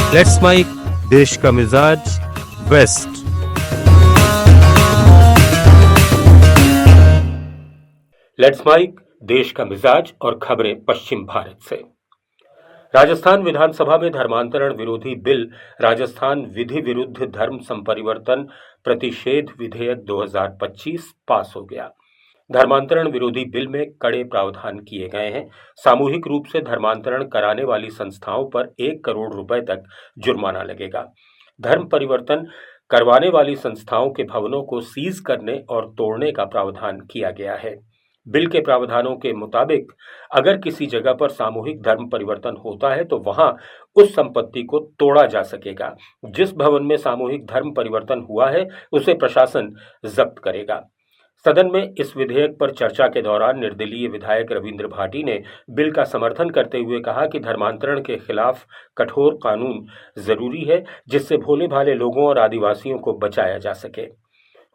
Let's mic देश का मिजाज वेस्ट। लेट्स माइक देश का मिजाज और खबरें पश्चिम भारत से। राजस्थान विधानसभा में धर्मांतरण विरोधी बिल राजस्थान विधि विरुद्ध धर्म संपरिवर्तन प्रतिषेध विधेयक 2025 पास हो गया। धर्मांतरण विरोधी बिल में कड़े प्रावधान किए गए हैं। सामूहिक रूप से धर्मांतरण कराने वाली संस्थाओं पर 1 करोड़ रुपए तक जुर्माना लगेगा। धर्म परिवर्तन करवाने वाली संस्थाओं के भवनों को सीज करने और तोड़ने का प्रावधान किया गया है। बिल के प्रावधानों के मुताबिक अगर किसी जगह पर सामूहिक धर्म परिवर्तन होता है तो वहां उस संपत्ति को तोड़ा जा सकेगा। जिस भवन में सामूहिक धर्म परिवर्तन हुआ है उसे प्रशासन जब्त करेगा। सदन में इस विधेयक पर चर्चा के दौरान निर्दलीय विधायक रविंद्र भाटी ने बिल का समर्थन करते हुए कहा कि धर्मांतरण के खिलाफ कठोर कानून जरूरी है, जिससे भोले भाले लोगों और आदिवासियों को बचाया जा सके।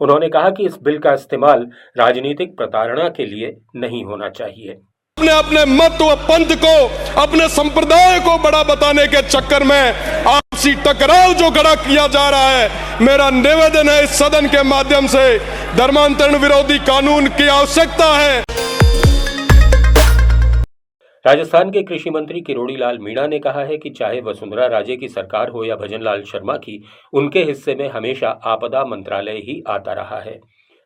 उन्होंने कहा कि इस बिल का इस्तेमाल राजनीतिक प्रताड़ना के लिए नहीं होना चाहिए। अपने अपने मत व पंथ को, अपने संप्रदाय को बड़ा बताने के चक्कर में आपसी टकराव जो खड़ा किया जा रहा है, मेरा निवेदन है इस सदन के माध्यम से धर्मांतरण विरोधी कानून की आवश्यकता है। राजस्थान के कृषि मंत्री किरोड़ी लाल मीणा ने कहा है कि चाहे वसुंधरा राजे की सरकार हो या भजन लाल शर्मा की, उनके हिस्से में हमेशा आपदा मंत्रालय ही आता रहा है।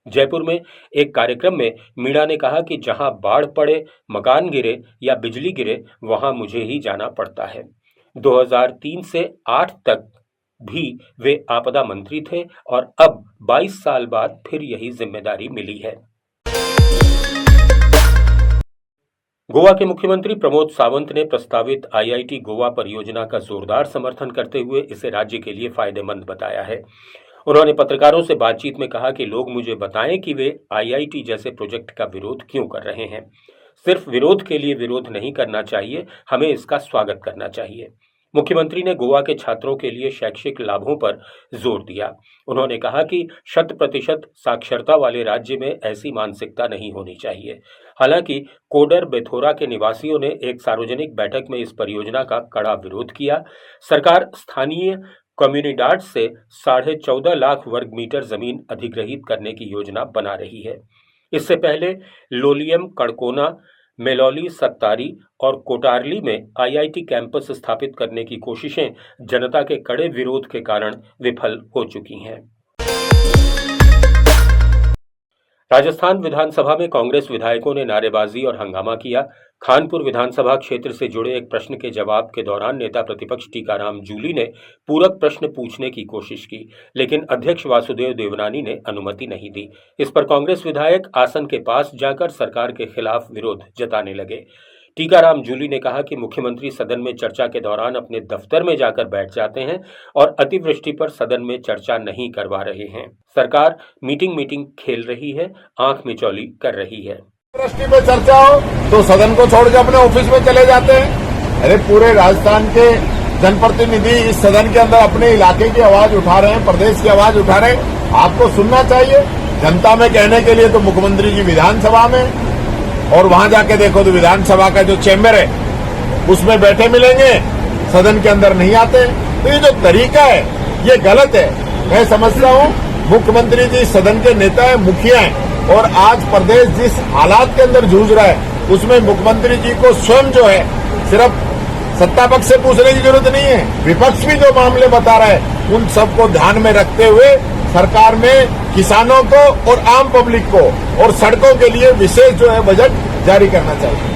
जयपुर में एक कार्यक्रम में मीणा ने कहा कि जहां बाढ़ पड़े, मकान गिरे या बिजली गिरे, वहां मुझे ही जाना पड़ता है। 2003 से 8 तक भी वे आपदा मंत्री थे और अब 22 साल बाद फिर यही जिम्मेदारी मिली है। गोवा के मुख्यमंत्री प्रमोद सावंत ने प्रस्तावित आईआईटी गोवा परियोजना का जोरदार समर्थन करते हुए इसे राज्य के लिए फायदेमंद बताया है। उन्होंने पत्रकारों से बातचीत में कहा कि लोग मुझे बताएं कि वे आईआईटी जैसे प्रोजेक्ट का विरोध क्यों कर रहे हैं। सिर्फ विरोध के लिए विरोध नहीं करना चाहिए, हमें इसका स्वागत करना चाहिए। मुख्यमंत्री ने गोवा के छात्रों के लिए शैक्षिक लाभों पर जोर दिया। उन्होंने कहा कि 100% साक्षरता वाले राज्य में ऐसी मानसिकता नहीं होनी चाहिए। हालांकि कोडर बेथोरा के निवासियों ने एक सार्वजनिक बैठक में इस परियोजना का कड़ा विरोध किया। सरकार स्थानीय कम्युनिडाड से 14.5 लाख वर्ग मीटर जमीन अधिग्रहित करने की योजना बना रही है। इससे पहले लोलियम, कड़कोना, मेलौली, सत्तारी और कोटारली में आईआईटी कैंपस स्थापित करने की कोशिशें जनता के कड़े विरोध के कारण विफल हो चुकी हैं। राजस्थान विधानसभा में कांग्रेस विधायकों ने नारेबाजी और हंगामा किया। खानपुर विधानसभा क्षेत्र से जुड़े एक प्रश्न के जवाब के दौरान नेता प्रतिपक्ष टीकाराम जूली ने पूरक प्रश्न पूछने की कोशिश की, लेकिन अध्यक्ष वासुदेव देवनानी ने अनुमति नहीं दी। इस पर कांग्रेस विधायक आसन के पास जाकर सरकार के खिलाफ विरोध जताने लगे। टीकाराम जूली ने कहा कि मुख्यमंत्री सदन में चर्चा के दौरान अपने दफ्तर में जाकर बैठ जाते हैं और अतिवृष्टि पर सदन में चर्चा नहीं करवा रहे हैं। सरकार मीटिंग खेल रही है, आंख मिचौली कर रही है। अतिवृष्टि पे चर्चा हो तो सदन को छोड़ के अपने ऑफिस में चले जाते हैं। अरे पूरे राजस्थान के जनप्रतिनिधि इस सदन के अंदर अपने इलाके की आवाज उठा रहे हैं, प्रदेश की आवाज उठा रहे हैं। आपको सुनना चाहिए। जनता में कहने के लिए तो मुख्यमंत्री जी विधानसभा में, और वहां जाके देखो तो विधानसभा का जो चैम्बर है उसमें बैठे मिलेंगे, सदन के अंदर नहीं आते। तो ये जो तरीका है ये गलत है। मैं समझता हूं मुख्यमंत्री जी सदन के नेता है, मुखिया है, और आज प्रदेश जिस हालात के अंदर जूझ रहा है उसमें मुख्यमंत्री जी को स्वयं जो है सिर्फ सत्ता पक्ष से पूछने की जरूरत नहीं है, विपक्ष भी जो मामले बता रहा है उन सबको ध्यान में रखते हुए सरकार में किसानों को और आम पब्लिक को और सड़कों के लिए विशेष जो है बजट जारी करना चाहिए।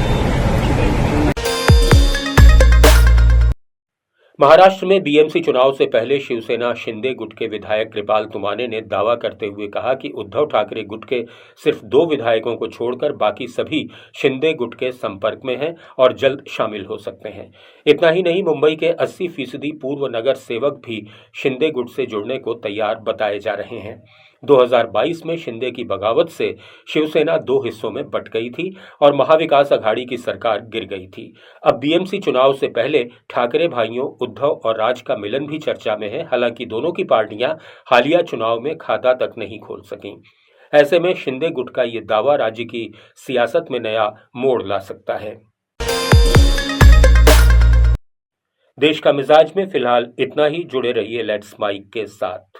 महाराष्ट्र में बीएमसी चुनाव से पहले शिवसेना शिंदे गुट के विधायक कृपाल तुमाने ने दावा करते हुए कहा कि उद्धव ठाकरे गुट के सिर्फ 2 विधायकों को छोड़कर बाकी सभी शिंदे गुट के संपर्क में हैं और जल्द शामिल हो सकते हैं। इतना ही नहीं, मुंबई के 80% पूर्व नगर सेवक भी शिंदे गुट से जुड़ने को तैयार बताए जा रहे हैं। 2022 में शिंदे की बगावत से शिवसेना 2 हिस्सों में बंट गई थी और महाविकास अघाड़ी की सरकार गिर गई थी। अब बीएमसी चुनाव से पहले ठाकरे भाइयों उद्धव और राज का मिलन भी चर्चा में है। हालांकि दोनों की पार्टियां हालिया चुनाव में खाता तक नहीं खोल सकीं। ऐसे में शिंदे गुट का ये दावा राज्य की सियासत में नया मोड़ ला सकता है। देश का मिजाज में फिलहाल इतना ही। जुड़े रहिए लेट्स माइक के साथ।